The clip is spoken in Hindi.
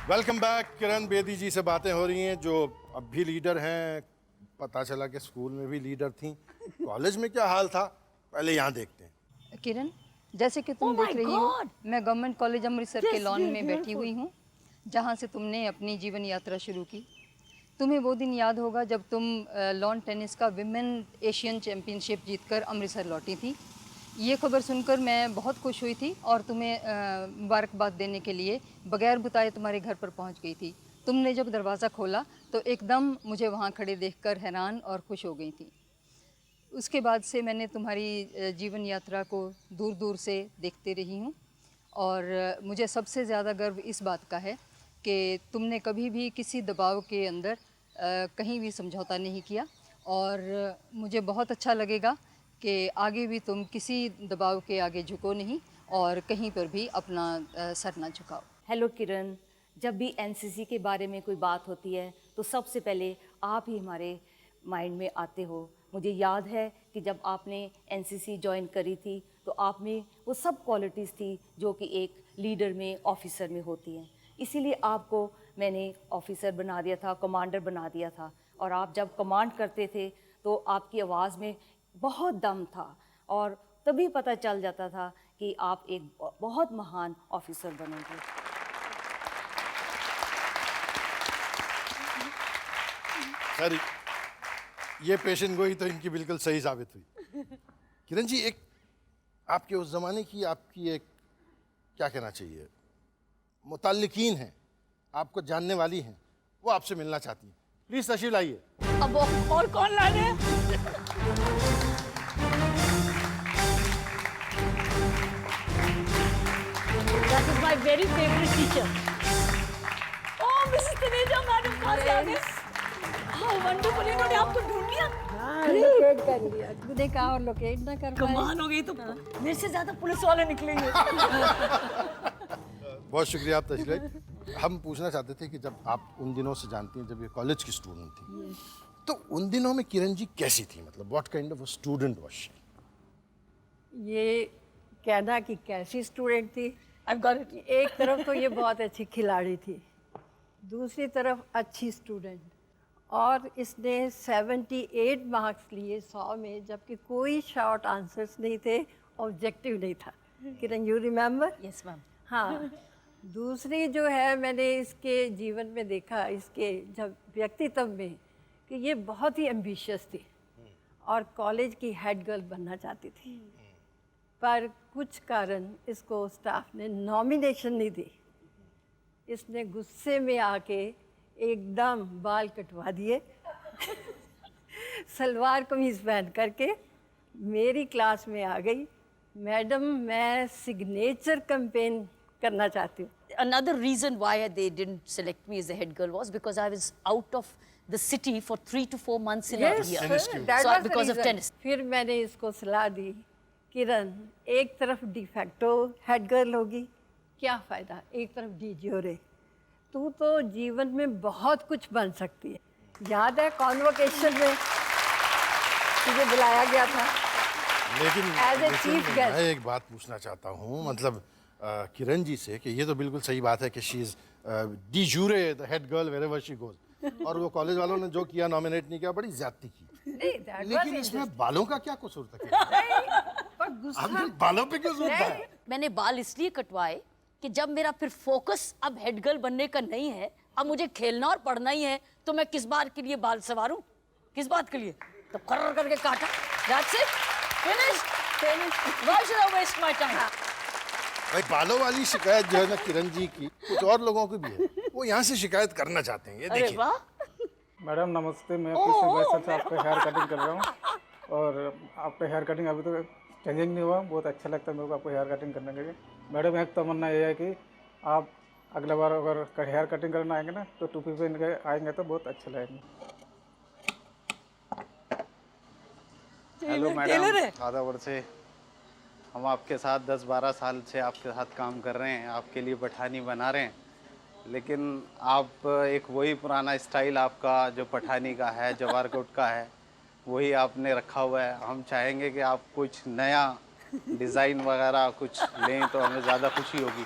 Welcome back. किरण बेदी जी से बातें हो रही हैं जो अब भी लीडर हैं। पता चला कि स्कूल में भी लीडर थी, कॉलेज में क्या हाल था, पहले यहाँ देखते हैं। किरण, जैसे कि तुम देख रही हो, मैं गवर्नमेंट कॉलेज अमृतसर के लॉन में बैठी हुई हूँ, जहाँ से तुमने अपनी जीवन यात्रा शुरू की। तुम्हें वो दिन याद होगा जब तुम लॉन टेनिस का विमेन एशियन चैम्पियनशिप जीतकर अमृतसर लौटी थी। ये खबर सुनकर मैं बहुत खुश हुई थी और तुम्हें मुबारकबाद देने के लिए बगैर बताए तुम्हारे घर पर पहुँच गई थी। तुमने जब दरवाज़ा खोला तो एकदम मुझे वहाँ खड़े देखकर हैरान और खुश हो गई थी। उसके बाद से मैंने तुम्हारी जीवन यात्रा को दूर दूर से देखते रही हूँ और मुझे सबसे ज़्यादा गर्व इस बात का है कि तुमने कभी भी किसी दबाव के अंदर कहीं भी समझौता नहीं किया और मुझे बहुत अच्छा लगेगा कि आगे भी तुम किसी दबाव के आगे झुको नहीं और कहीं पर भी अपना सर ना झुकाओ। हेलो किरण, जब भी एनसीसी के बारे में कोई बात होती है तो सबसे पहले आप ही हमारे माइंड में आते हो। मुझे याद है कि जब आपने एनसीसी ज्वाइन करी थी तो आप में वो सब क्वालिटीज़ थी जो कि एक लीडर में, ऑफिसर में होती हैं। इसीलिए आपको मैंने ऑफिसर बना दिया था, कमांडर बना दिया था। और आप जब कमांड करते थे तो आपकी आवाज़ में बहुत दम था और तभी पता चल जाता था कि आप एक बहुत महान ऑफिसर बनेंगे। सर, ये पेशेंट गोई तो इनकी बिल्कुल सही साबित हुई। किरण जी, एक आपके उस जमाने की आपकी एक क्या कहना चाहिए, मुतल्लिकीन हैं, आपको जानने वाली हैं, वो आपसे मिलना चाहती हैं। प्लीज तशरीफ लाइए। अब और कौन लाने? That is my very favorite teacher. Oh, Mrs. Taneja madam, कहाँ से आ गए? How wonderful, इन्होंने आपको ढूंढ लिया। लोकेट कर लिया। तूने कहा और लोकेट ना कर पाए। कमाल हो गई। तो मेरे से ज्यादा पुलिस वाले निकलेंगे। बहुत शुक्रिया, आप तशरीफ लाए। हम पूछना चाहते थे कि जब आप उन दिनों से जानती हैं, जब ये कॉलेज की स्टूडेंट थी, तो उन दिनों में किरण जी कैसी थी, मतलब what kind of student was she? ये कहना कि कैसी स्टूडेंट थी, I've got it. एक तरफ तो ये बहुत अच्छी खिलाड़ी थी, दूसरी तरफ अच्छी स्टूडेंट, और इसने 78 मार्क्स लिए 100 में, जबकि कोई शॉर्ट आंसर्स नहीं थे, ऑब्जेक्टिव नहीं था। किरण, यू रिमेम्बर? Yes, ma'am. हाँ। दूसरी जो है, मैंने इसके जीवन में देखा, इसके जब व्यक्तित्व में, कि ये बहुत ही एम्बिशियस थी और कॉलेज की हेड गर्ल बनना चाहती थी, पर कुछ कारण इसको स्टाफ ने नॉमिनेशन नहीं दी। इसने गुस्से में आके एकदम बाल कटवा दिए सलवार कमीज पहन करके मेरी क्लास में आ गई। मैडम, मैं सिग्नेचर कैंपेन करना चाहती हूँ। Another reason why they didn't select me as the head girl was because I was out of the city for 3 to 4 months in a year. that So was the because of reason. tennis. फिर मैंने इसको सलाह दी, किरण, एक तरफ डिफैक्टो हेड गर्ल होगी, क्या फ़ायदा, एक तरफ डी ज्योरे, तू तो जीवन में बहुत कुछ बन सकती है। याद है कॉन्वोकेशन में तुझे बुलाया गया था लेकिन एज ए चीफ गेस्ट। मैं एक बात पूछना चाहता हूँ, मतलब किरण जी से, कि ये तो बिल्कुल सही बात है कि she is D jure the head girl wherever she goes, और वो कॉलेज वालों ने जो किया, नॉमिनेट नहीं किया, बड़ी ज्यादती की। लेकिन इसमें बालों का क्या कसूर था? आखिर बालों पे क्यों जोर था? मैंने बाल इसलिए कटवाए कि जब मेरा फिर फोकस अब हेड गर्ल बनने का नहीं है, अब मुझे खेलना और पढ़ना ही है, तो मैं किस बात के लिए बाल संवारूं, किस बात के लिए? तो कर्र करके काटा। That's it. Finished. Why should I waste my time? भाई, बालों वाली शिकायत जो है ना किरण जी की, कुछ और लोगों की भी है, वो यहाँ से शिकायत करना चाहते हैं। ये अरे देखिए। वाह। मैडम नमस्ते, मैं कृष्ण वैश्य से आपका हेयर कटिंग कर रहा हूँ और आपका हेयर कटिंग अभी तो चेंजिंग नहीं हुआ, बहुत अच्छा लगता है मेरे को आपको हेयर कटिंग करने के लिए। मैडम, एक तमन्ना ये है कि आप अगला बार अगर हेयर कटिंग करना आएंगे ना, तो टोपी पहन के आएंगे तो बहुत अच्छा लगेगा। हेलो मैडम, आदावर से हम आपके साथ 10-12 साल से आपके साथ काम कर रहे हैं, आपके लिए पठानी बना रहे हैं, लेकिन आप एक वही पुराना स्टाइल आपका जो पठानी का है, जवार कोट का है, वही आपने रखा हुआ है। हम चाहेंगे कि आप कुछ नया डिज़ाइन वगैरह कुछ लें तो हमें ज़्यादा खुशी होगी।